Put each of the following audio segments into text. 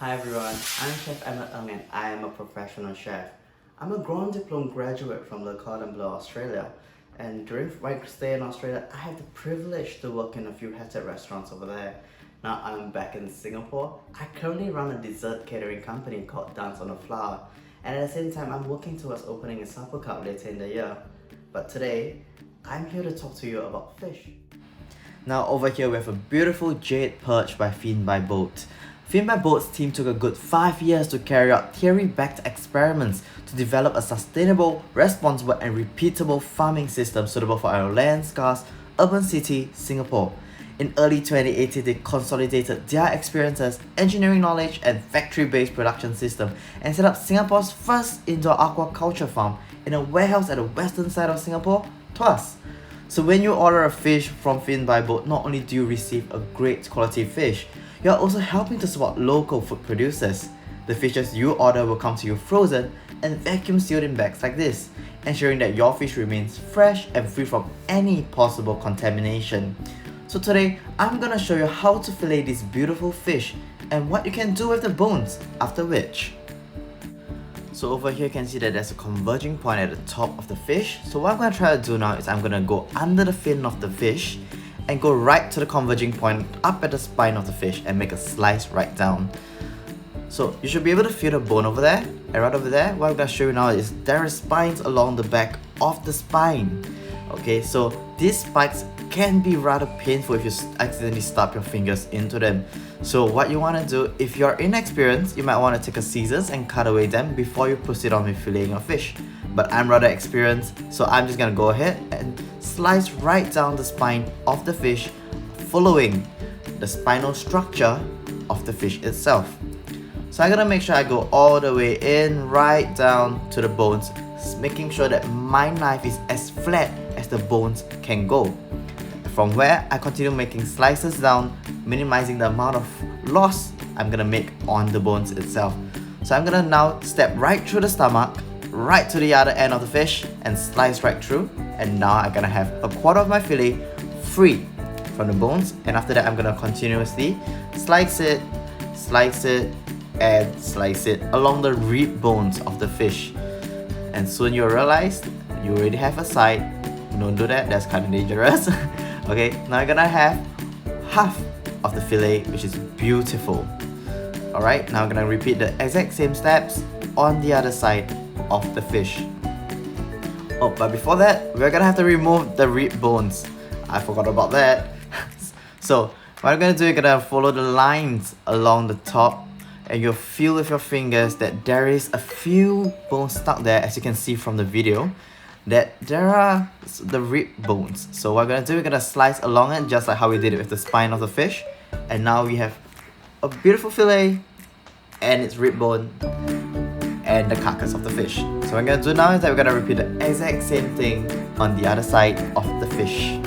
Hi everyone, I'm Chef Emma Ng and I am a professional chef. I'm a Grand Diplôme graduate from Le Cordon Bleu, Australia. And during my stay in Australia, I had the privilege to work in a few head restaurants over there. Now I'm back in Singapore. I currently run a dessert catering company called Dance on the Flower. And at the same time, I'm working towards opening a supper club later in the year. But today, I'm here to talk to you about fish. Now over here we have a beautiful jade perch by Fin by Boat. Fin by Boat's team took a good 5 years to carry out theory-backed experiments to develop a sustainable, responsible and repeatable farming system suitable for our land-scarce urban city, Singapore. In early 2018, they consolidated their experiences, engineering knowledge and factory-based production system and set up Singapore's first indoor aquaculture farm in a warehouse at the western side of Singapore, Tuas. So when you order a fish from Fin by Boat, not only do you receive a great quality fish, you are also helping to support local food producers. The fishes you order will come to you frozen and vacuum sealed in bags like this, ensuring that your fish remains fresh and free from any possible contamination. So today, I'm gonna show you how to fillet this beautiful fish and what you can do with the bones after which. So over here you can see that there's a converging point at the top of the fish. So what I'm going to try to do now is I'm going to go under the fin of the fish and go right to the converging point up at the spine of the fish and make a slice right down. So you should be able to feel the bone over there, and right over there, what I'm going to show you now is there are spines along the back of the spine. Okay, so these spikes can be rather painful if you accidentally stub your fingers into them. So what you want to do, if you're inexperienced, you might want to take a scissors and cut away them before you proceed on with filleting your fish. But I'm rather experienced, so I'm just going to go ahead and slice right down the spine of the fish, following the spinal structure of the fish itself. So I'm going to make sure I go all the way in, right down to the bones, making sure that my knife is as flat as the bones can go. From where I continue making slices down, minimizing the amount of loss I'm gonna make on the bones itself. So I'm gonna now step right through the stomach, right to the other end of the fish and slice right through. And now I'm gonna have a quarter of my fillet free from the bones. And after that I'm gonna continuously slice it and slice it along the rib bones of the fish. And soon you'll realize you already have a side. Don't do that, that's kind of dangerous. Okay, now you're gonna have half of the fillet, which is beautiful. Alright, now I'm gonna repeat the exact same steps on the other side of the fish. Oh, but before that, we're gonna have to remove the rib bones. I forgot about that. So, what I'm gonna do, you're gonna follow the lines along the top and you'll feel with your fingers that there is a few bones stuck there, as you can see from the video, that there are the rib bones. So what we're gonna do, we're gonna slice along it just like how we did it with the spine of the fish. And now we have a beautiful fillet and its rib bone and the carcass of the fish. So what we're gonna do now is that we're gonna repeat the exact same thing on the other side of the fish.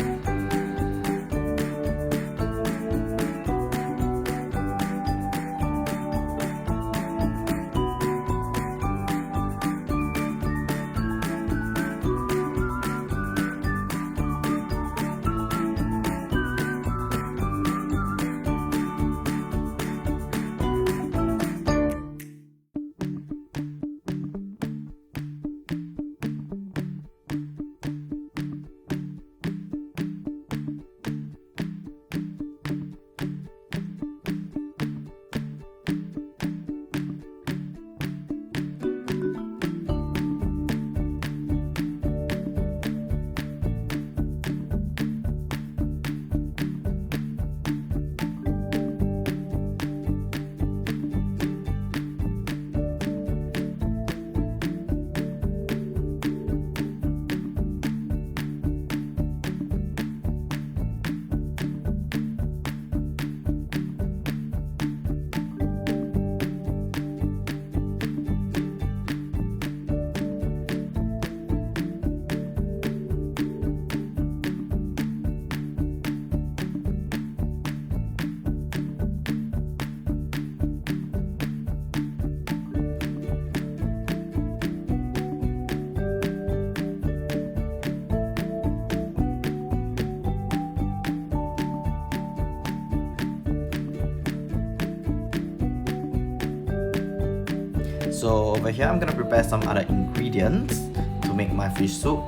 So over here I'm gonna prepare some other ingredients to make my fish soup.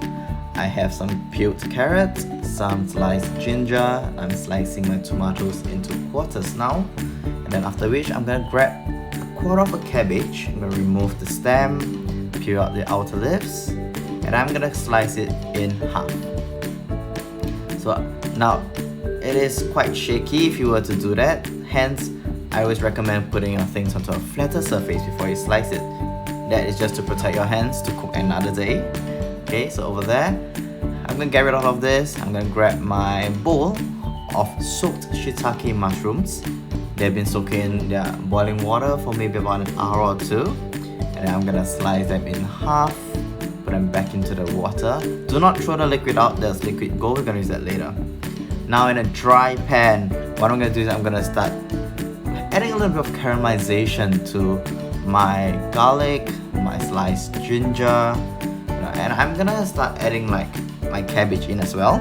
I have some peeled carrots, some sliced ginger. I'm slicing my tomatoes into quarters now. And then after which I'm gonna grab a quarter of a cabbage. I'm gonna remove the stem, peel out the outer leaves, and I'm gonna slice it in half. So now it is quite shaky if you were to do that, hence I always recommend putting your things onto a flatter surface before you slice it. That is just to protect your hands to cook another day. Okay, so over there, I'm gonna get rid of all of this. I'm gonna grab my bowl of soaked shiitake mushrooms. They've been soaking in their boiling water for maybe about an hour or two. And then I'm gonna slice them in half, put them back into the water. Do not throw the liquid out, there's liquid gold, we're gonna use that later. Now in a dry pan, what I'm gonna do is I'm gonna start adding a little bit of caramelization to my garlic, my sliced ginger, and I'm gonna start adding like my cabbage in as well.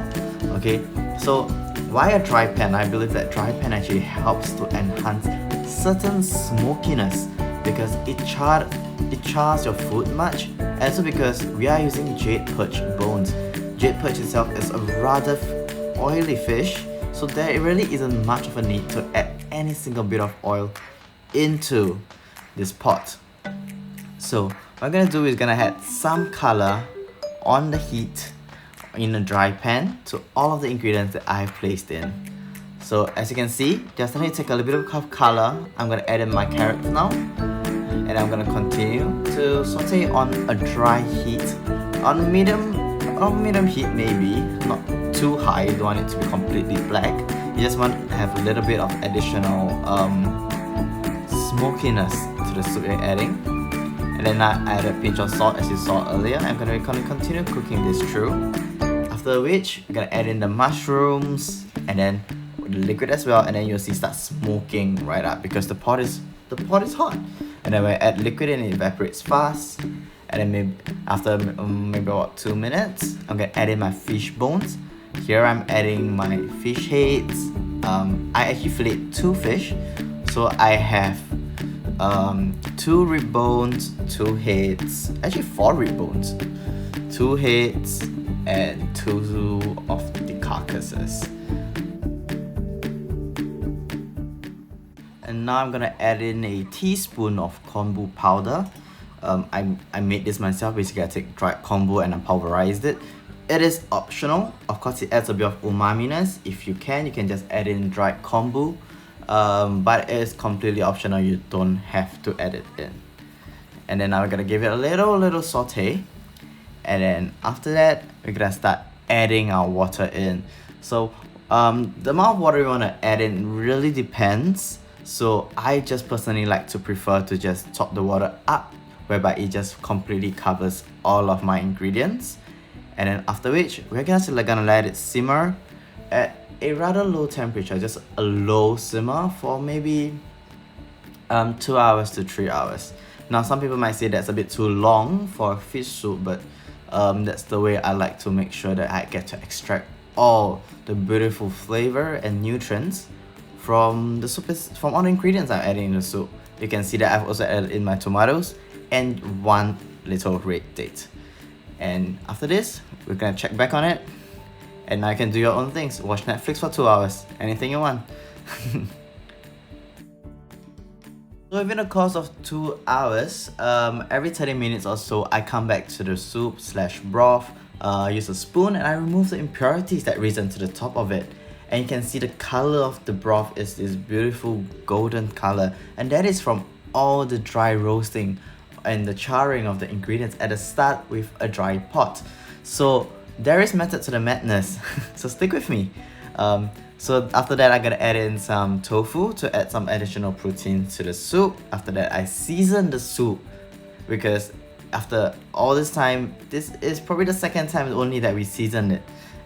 Okay, so why a dry pan? I believe that dry pan actually helps to enhance certain smokiness because it chars your food much, and also because we are using jade perch bones. Jade perch itself is a rather oily fish, so there really isn't much of a need to add any single bit of oil into this pot. So what I'm gonna do is gonna add some color on the heat in a dry pan to all of the ingredients that I've placed in. So as you can see, just need to take a little bit of color. I'm gonna add in my carrots now, and I'm gonna continue to saute on a dry heat, on medium heat maybe, not too high. You don't want it to be completely black. You just want to have a little bit of additional smokiness to the soup you're adding. And then I add a pinch of salt as you saw earlier. I'm gonna continue cooking this through. After which, I'm gonna add in the mushrooms and then the liquid as well, and then you'll see start smoking right up because the pot is hot. And then when I add liquid in, it evaporates fast. And then maybe after maybe about 2 minutes, I'm gonna add in my fish bones. Here I'm adding my fish heads. I actually filleted 2 fish, so I have 2 rib bones, 2 heads, actually 4 rib bones, 2 heads, and 2 of the carcasses. And now I'm gonna add in a teaspoon of kombu powder. I made this myself. Basically I take dried kombu and I pulverized it. It is optional. Of course it adds a bit of umaminess. If you can just add in dried kombu. But it is completely optional. You don't have to add it in. And then now we're gonna give it a little saute. And then after that, we're gonna start adding our water in. So the amount of water you wanna add in really depends. So I just personally like to prefer to just top the water up, whereby it just completely covers all of my ingredients. And then after which, we're gonna let it simmer at a rather low temperature, just a low simmer for maybe 2 hours to 3 hours. Now some people might say that's a bit too long for a fish soup, but that's the way I like to make sure that I get to extract all the beautiful flavor and nutrients from the soup, from all the ingredients I'm adding in the soup. You can see that I've also added in my tomatoes and 1 little red date. And after this, we're gonna check back on it, and now you can do your own things. Watch Netflix for 2 hours, anything you want. So within the course of 2 hours, every 30 minutes or so, I come back to the soup / broth, use a spoon, and I remove the impurities that risen to the top of it. And you can see the color of the broth is this beautiful golden color, and that is from all the dry roasting and the charring of the ingredients at the start with a dry pot. So there is method to the madness. So stick with me. So after that, I'm gonna add in some tofu to add some additional protein to the soup. After that, I season the soup because after all this time, this is probably the second time only that we seasoned it.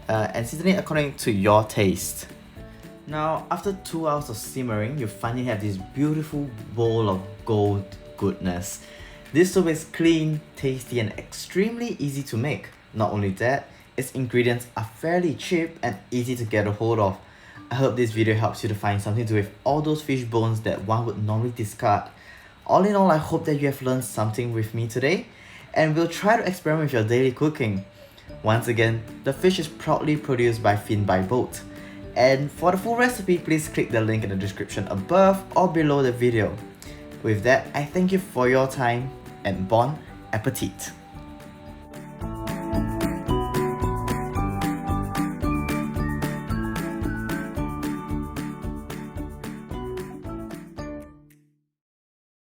And season it according to your taste. Now, after 2 hours of simmering, you finally have this beautiful bowl of gold goodness. This soup is clean, tasty, and extremely easy to make. Not only that, its ingredients are fairly cheap and easy to get a hold of. I hope this video helps you to find something to do with all those fish bones that one would normally discard. All in all, I hope that you have learned something with me today, and we'll try to experiment with your daily cooking. Once again, the fish is proudly produced by Fin by Boat. And for the full recipe, please click the link in the description above or below the video. With that, I thank you for your time and bon appetit!